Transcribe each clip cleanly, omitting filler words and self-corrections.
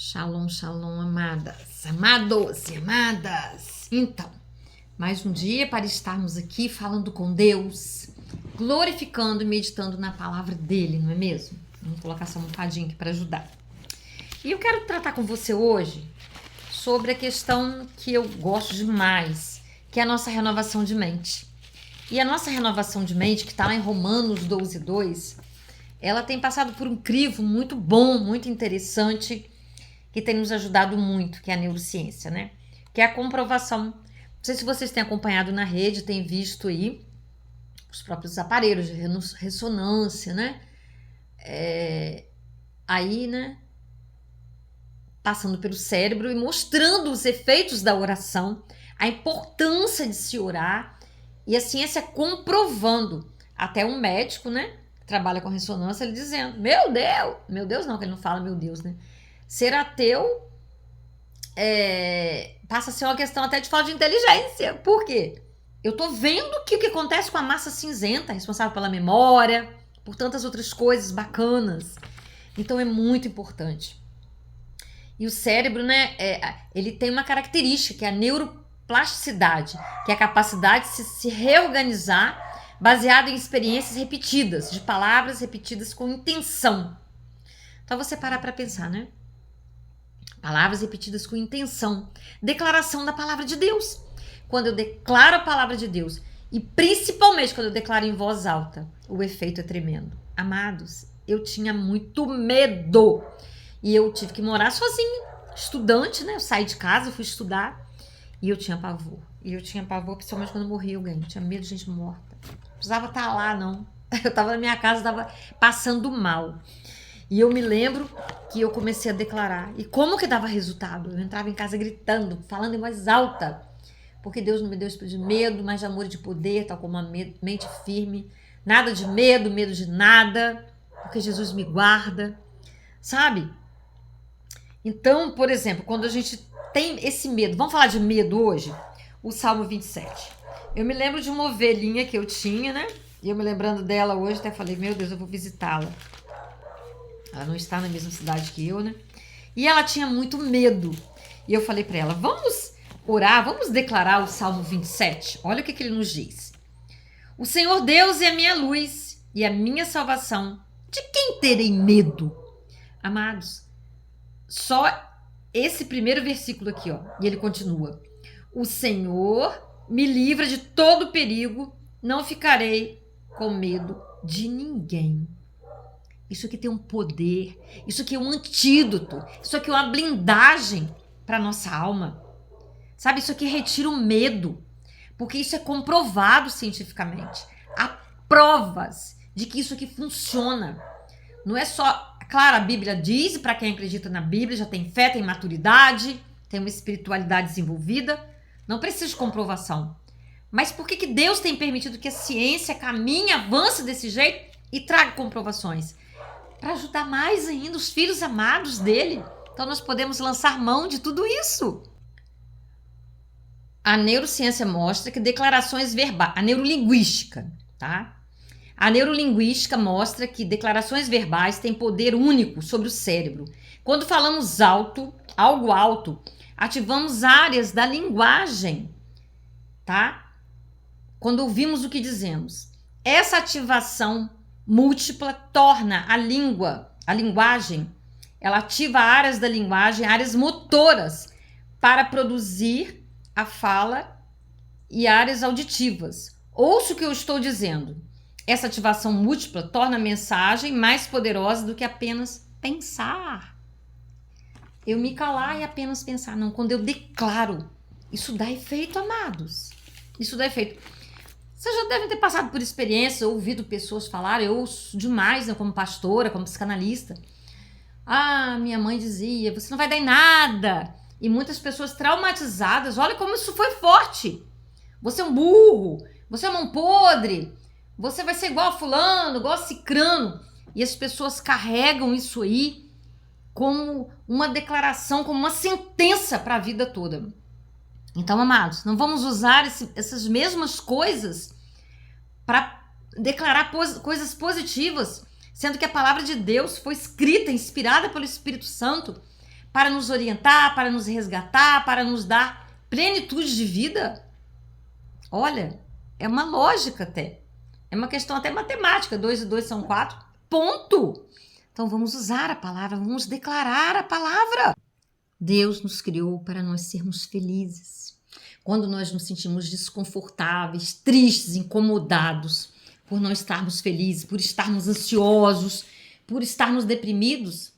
Shalom, shalom, amadas, amados e amadas. Então, mais um dia para estarmos aqui falando com Deus, glorificando e meditando na palavra dele, não é mesmo? Vamos colocar essa almofadinha aqui para ajudar. E eu quero tratar com você hoje sobre a questão que eu gosto demais, que é a nossa renovação de mente. E a nossa renovação de mente, que está lá em Romanos 12:2, ela tem passado por um crivo muito bom, muito interessante, que tem nos ajudado muito, que é a neurociência, né? Que é a comprovação. Não sei se vocês têm acompanhado na rede, têm visto aí os próprios aparelhos de ressonância, né? Aí, né? Passando pelo cérebro e mostrando os efeitos da oração, a importância de se orar, e a ciência comprovando. Até um médico, né? Que trabalha com ressonância, ele dizendo, meu Deus não, que ele não fala meu Deus, né? Ser ateu passa a ser uma questão até de falta de inteligência. Por quê? Eu tô vendo que o que acontece com a massa cinzenta, responsável pela memória, por tantas outras coisas bacanas. Então é muito importante. E o cérebro, né, ele tem uma característica, que é a neuroplasticidade, que é a capacidade de se reorganizar baseado em experiências repetidas, de palavras repetidas com intenção. Então você parar para pensar, né? Palavras repetidas com intenção. Declaração da palavra de Deus. Quando eu declaro a palavra de Deus, e principalmente quando eu declaro em voz alta, o efeito é tremendo. Amados, eu tinha muito medo. E eu tive que morar sozinha, estudante, né? Eu saí de casa, fui estudar, e eu tinha pavor. E eu tinha pavor, principalmente quando morria alguém. Eu tinha medo de gente morta. Não precisava estar lá, não. Eu estava na minha casa, estava passando mal. E eu me lembro que eu comecei a declarar. E como que dava resultado? Eu entrava em casa gritando, falando em voz alta. Porque Deus não me deu espírito de medo, mas de amor e de poder, tal como uma mente firme. Nada de medo, medo de nada. Porque Jesus me guarda. Sabe? Então, por exemplo, quando a gente tem esse medo, vamos falar de medo hoje? O Salmo 27. Eu me lembro de uma ovelhinha que eu tinha, né? E eu me lembrando dela hoje, até falei, meu Deus, eu vou visitá-la. Ela não está na mesma cidade que eu, né? E ela tinha muito medo. E eu falei para ela, vamos orar, vamos declarar o Salmo 27. Olha o que ele nos diz. O Senhor Deus é a minha luz e a minha salvação. De quem terei medo? Amados, só esse primeiro versículo aqui, ó. E ele continua. O Senhor me livra de todo perigo, não ficarei com medo de ninguém. Isso aqui tem um poder, isso aqui é um antídoto, isso aqui é uma blindagem para a nossa alma. Sabe, isso aqui retira o medo, porque isso é comprovado cientificamente. Há provas de que isso aqui funciona. Não é só, claro, a Bíblia diz, para quem acredita na Bíblia, já tem fé, tem maturidade, tem uma espiritualidade desenvolvida, não precisa de comprovação. Mas por que Deus tem permitido que a ciência caminhe, avance desse jeito e traga comprovações? Para ajudar mais ainda os filhos amados dele. Então nós podemos lançar mão de tudo isso. A neurociência mostra que declarações verbais, a neurolinguística, tá? A neurolinguística mostra que declarações verbais têm poder único sobre o cérebro. Quando falamos alto, algo alto, ativamos áreas da linguagem, tá? Quando ouvimos o que dizemos. Essa ativação múltipla torna a linguagem, ela ativa áreas da linguagem, áreas motoras, para produzir a fala e áreas auditivas. Ouça o que eu estou dizendo. Essa ativação múltipla torna a mensagem mais poderosa do que apenas pensar. Eu me calar e apenas pensar. Não, quando eu declaro, isso dá efeito, amados. Isso dá efeito. Vocês já devem ter passado por experiência, ouvido pessoas falarem, eu ouço demais, né, como pastora, como psicanalista. Ah, minha mãe dizia, você não vai dar em nada. E muitas pessoas traumatizadas, olha como isso foi forte. Você é um burro, você é mão podre, você vai ser igual a fulano, igual a cicrano. E as pessoas carregam isso aí como uma declaração, como uma sentença para a vida toda. Então, amados, não vamos usar essas mesmas coisas para declarar coisas positivas, sendo que a palavra de Deus foi escrita, inspirada pelo Espírito Santo, para nos orientar, para nos resgatar, para nos dar plenitude de vida. Olha, é uma lógica até. É uma questão até matemática. 2 e 2 são 4. Ponto. Então vamos usar a palavra, vamos declarar a palavra. Deus nos criou para nós sermos felizes. Quando nós nos sentimos desconfortáveis, tristes, incomodados, por não estarmos felizes, por estarmos ansiosos, por estarmos deprimidos,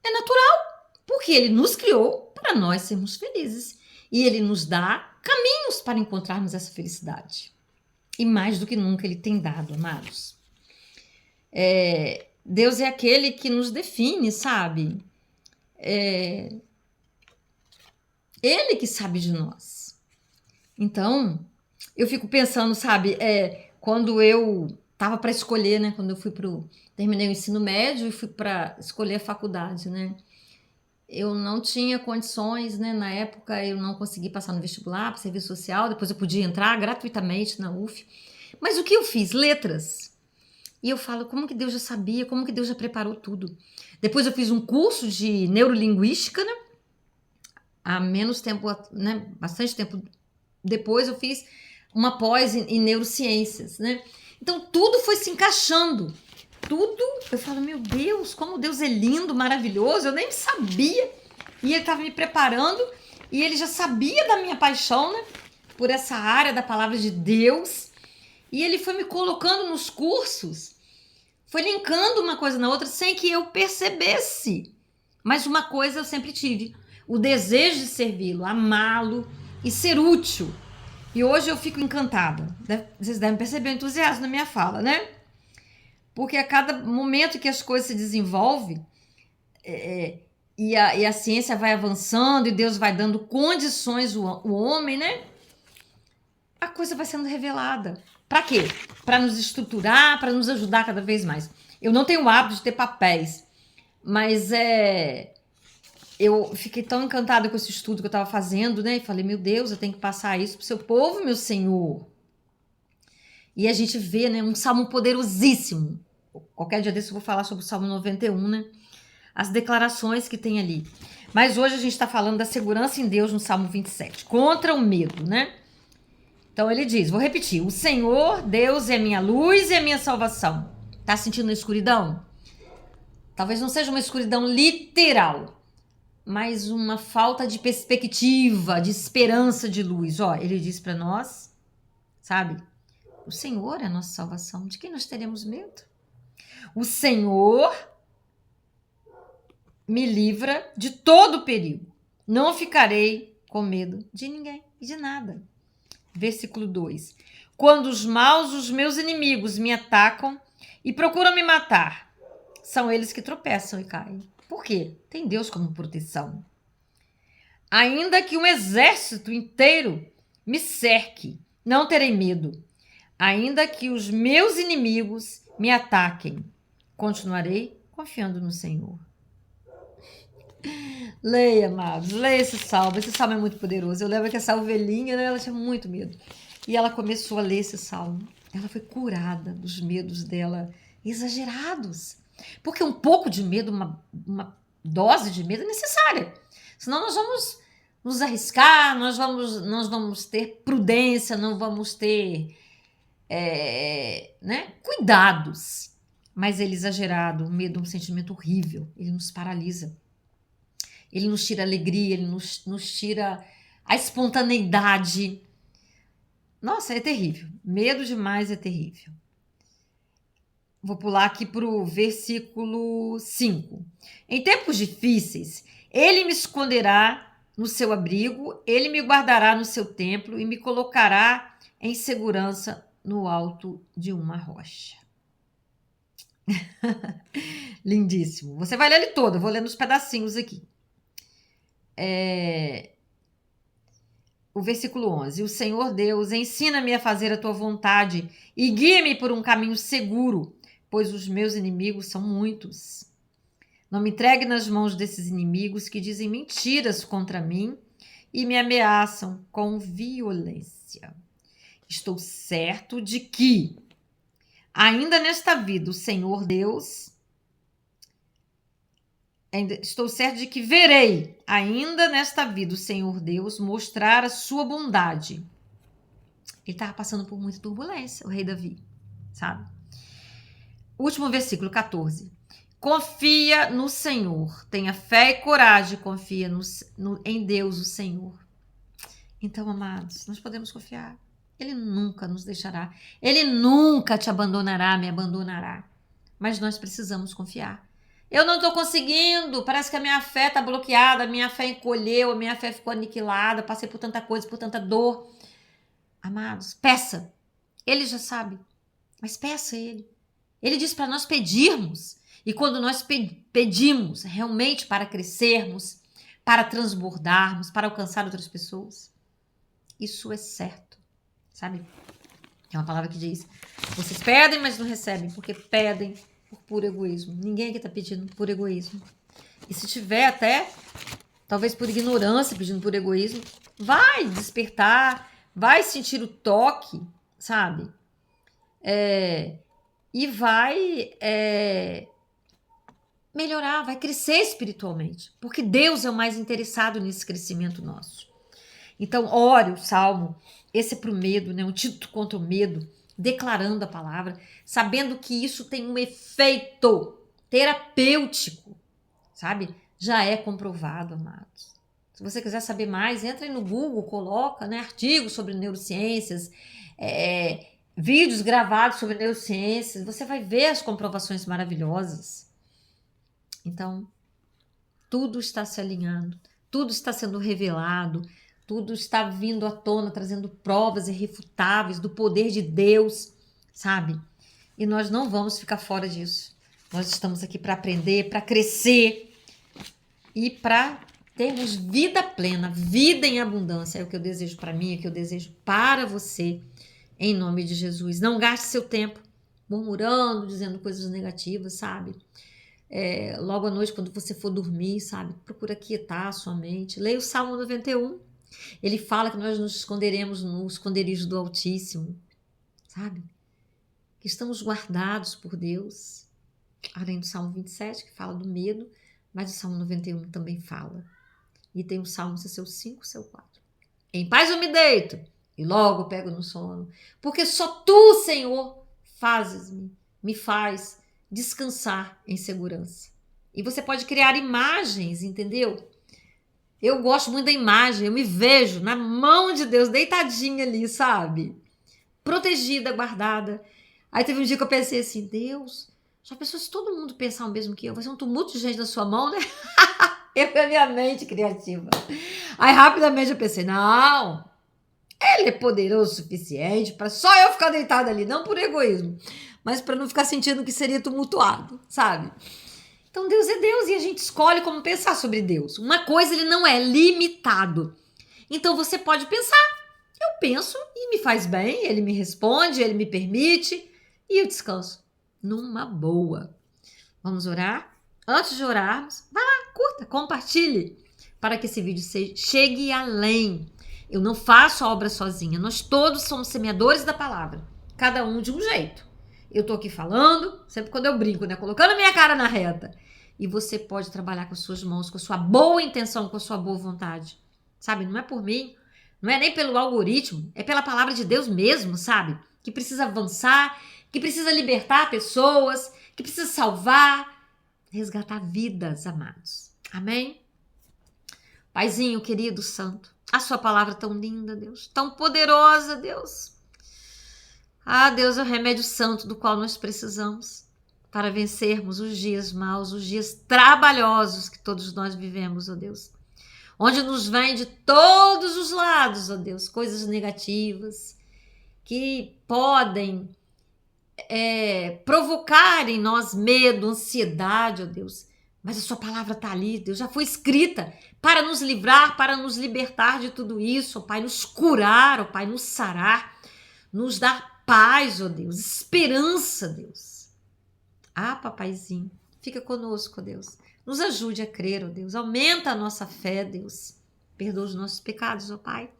é natural, porque Ele nos criou para nós sermos felizes. E Ele nos dá caminhos para encontrarmos essa felicidade. E mais do que nunca Ele tem dado, amados. Deus é aquele que nos define, sabe? Ele que sabe de nós. Então, eu fico pensando, sabe, quando eu estava para escolher, né? Quando eu terminei o ensino médio e fui para escolher a faculdade, né? Eu não tinha condições, né? Na época eu não consegui passar no vestibular para serviço social, depois eu podia entrar gratuitamente na UF. Mas o que eu fiz? Letras. E eu falo, como que Deus já sabia, como que Deus já preparou tudo. Depois eu fiz um curso de neurolinguística, né? Há menos tempo, né? Bastante tempo depois eu fiz uma pós em neurociências, né? Então tudo foi se encaixando. Tudo, eu falo, meu Deus, como Deus é lindo, maravilhoso, eu nem sabia. E Ele estava me preparando e Ele já sabia da minha paixão, né? Por essa área da palavra de Deus. E Ele foi me colocando nos cursos, foi linkando uma coisa na outra sem que eu percebesse. Mas uma coisa eu sempre tive, o desejo de servi-lo, amá-lo e ser útil. E hoje eu fico encantada. Vocês devem perceber o entusiasmo na minha fala, né? Porque a cada momento que as coisas se desenvolvem e a ciência vai avançando e Deus vai dando condições ao homem, né? A coisa vai sendo revelada. Para quê? Para nos estruturar, para nos ajudar cada vez mais. Eu não tenho o hábito de ter papéis, mas eu fiquei tão encantada com esse estudo que eu estava fazendo, né? E falei, meu Deus, eu tenho que passar isso para o seu povo, meu Senhor. E a gente vê, né, um salmo poderosíssimo. Qualquer dia desse eu vou falar sobre o Salmo 91, né? As declarações que tem ali. Mas hoje a gente está falando da segurança em Deus no Salmo 27. Contra o medo, né? Então ele diz, vou repetir. O Senhor, Deus é minha luz e a minha salvação. Tá sentindo a escuridão? Talvez não seja uma escuridão literal, mas uma falta de perspectiva, de esperança de luz. Ó, ele diz para nós, sabe? O Senhor é a nossa salvação. De quem nós teremos medo? O Senhor me livra de todo perigo. Não ficarei com medo de ninguém e de nada. Versículo 2. Quando os maus, os meus inimigos, me atacam e procuram me matar, são eles que tropeçam e caem. Por quê? Tem Deus como proteção. Ainda que um exército inteiro me cerque, não terei medo. Ainda que os meus inimigos me ataquem, continuarei confiando no Senhor. Leia, amados, leia esse salmo. Esse salmo é muito poderoso. Eu lembro que essa ovelhinha, né, ela tinha muito medo. E ela começou a ler esse salmo. Ela foi curada dos medos dela exagerados. Porque um pouco de medo, uma dose de medo é necessária. Senão nós vamos nos arriscar, nós vamos ter prudência, não vamos ter cuidados. Mas ele exagerado, o medo é um sentimento horrível. Ele nos paralisa. Ele nos tira a alegria, ele nos tira a espontaneidade. Nossa, é terrível. Medo demais é terrível. Vou pular aqui para o versículo 5. Em tempos difíceis, ele me esconderá no seu abrigo, ele me guardará no seu templo e me colocará em segurança no alto de uma rocha. Lindíssimo. Você vai ler ele todo, eu vou ler nos pedacinhos aqui. O versículo 11. O Senhor Deus, ensina-me a fazer a tua vontade e guia-me por um caminho seguro, pois os meus inimigos são muitos. Não me entregue nas mãos desses inimigos que dizem mentiras contra mim e me ameaçam com violência. Estou certo de que, ainda nesta vida, o Senhor Deus estou certo de que verei ainda nesta vida o Senhor Deus mostrar a sua bondade. Ele estava passando por muita turbulência, o rei Davi, sabe? Último versículo, 14. Confia no Senhor, tenha fé e coragem, confia em Deus, o Senhor. Então, amados, nós podemos confiar. Ele nunca nos deixará. Ele nunca te abandonará, me abandonará. Mas nós precisamos confiar. Eu não estou conseguindo, parece que a minha fé está bloqueada, a minha fé encolheu, a minha fé ficou aniquilada, passei por tanta coisa, por tanta dor. Amados, peça. Ele já sabe, mas peça a ele. Ele diz para nós pedirmos. E quando nós pedimos realmente para crescermos, para transbordarmos, para alcançar outras pessoas, isso é certo, sabe? É uma palavra que diz, vocês pedem, mas não recebem, porque pedem por puro egoísmo. Ninguém aqui está pedindo por egoísmo. E se tiver até, talvez por ignorância, pedindo por egoísmo, vai despertar, vai sentir o toque, sabe? E vai melhorar, vai crescer espiritualmente, porque Deus é o mais interessado nesse crescimento nosso. Então, ore o salmo, esse é para o medo, né? Um título contra o medo, declarando a palavra, sabendo que isso tem um efeito terapêutico, sabe? Já é comprovado, amados. Se você quiser saber mais, entra aí no Google, coloca, né, artigos sobre neurociências, vídeos gravados sobre neurociências, você vai ver as comprovações maravilhosas. Então, tudo está se alinhando, tudo está sendo revelado, tudo está vindo à tona, trazendo provas irrefutáveis do poder de Deus, sabe? E nós não vamos ficar fora disso. Nós estamos aqui para aprender, para crescer e para termos vida plena, vida em abundância. É o que eu desejo para mim, é o que eu desejo para você, em nome de Jesus. Não gaste seu tempo murmurando, dizendo coisas negativas, sabe? Logo à noite, quando você for dormir, sabe? Procura quietar a sua mente. Leia o Salmo 91. Ele fala que nós nos esconderemos no esconderijo do Altíssimo, sabe? Que estamos guardados por Deus. Além do Salmo 27, que fala do medo, mas o Salmo 91 também fala. E tem o Salmo seu 5, seu 4. Em paz eu me deito e logo pego no sono, porque só tu, Senhor, me faz descansar em segurança. E você pode criar imagens, entendeu? Eu gosto muito da imagem, eu me vejo na mão de Deus, deitadinha ali, sabe? Protegida, guardada. Aí teve um dia que eu pensei assim, Deus, já pensou se todo mundo pensar o mesmo que eu? Vai ser um tumulto de gente na sua mão, né? Eu com a minha mente criativa. Aí rapidamente eu pensei, não, ele é poderoso o suficiente para só eu ficar deitada ali, não por egoísmo, mas para não ficar sentindo que seria tumultuado, sabe? Então Deus é Deus e a gente escolhe como pensar sobre Deus. Uma coisa, ele não é limitado. Então você pode pensar, eu penso e me faz bem, ele me responde, ele me permite e eu descanso numa boa. Vamos orar? Antes de orarmos, vai lá, curta, compartilhe para que esse vídeo chegue além. Eu não faço a obra sozinha, nós todos somos semeadores da palavra, cada um de um jeito. Eu tô aqui falando, sempre quando eu brinco, né? Colocando minha cara na reta. E você pode trabalhar com as suas mãos, com a sua boa intenção, com a sua boa vontade. Sabe? Não é por mim, não é nem pelo algoritmo, é pela palavra de Deus mesmo, sabe? Que precisa avançar, que precisa libertar pessoas, que precisa salvar, resgatar vidas, amados. Amém? Paizinho querido, santo, a sua palavra tão linda, Deus, tão poderosa, Deus. Ah, Deus é o remédio santo do qual nós precisamos para vencermos os dias maus, os dias trabalhosos que todos nós vivemos, ó Deus. Onde nos vem de todos os lados, ó Deus, coisas negativas que podem provocar em nós medo, ansiedade, ó Deus. Mas a sua palavra está ali, Deus, já foi escrita para nos livrar, para nos libertar de tudo isso, ó Pai, nos curar, ó Pai, nos sarar, nos dar paz, ó Deus, esperança, Deus. Ah, papaizinho, fica conosco, ó Deus. Nos ajude a crer, ó Deus. Aumenta a nossa fé, Deus. Perdoa os nossos pecados, ó Pai.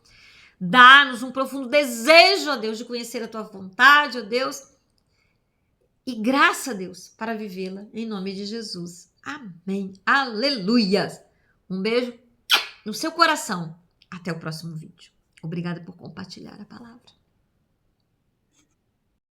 Dá-nos um profundo desejo, ó Deus, de conhecer a tua vontade, ó Deus. E graça, Deus, para vivê-la, em nome de Jesus. Amém. Aleluias. Um beijo no seu coração. Até o próximo vídeo. Obrigada por compartilhar a palavra.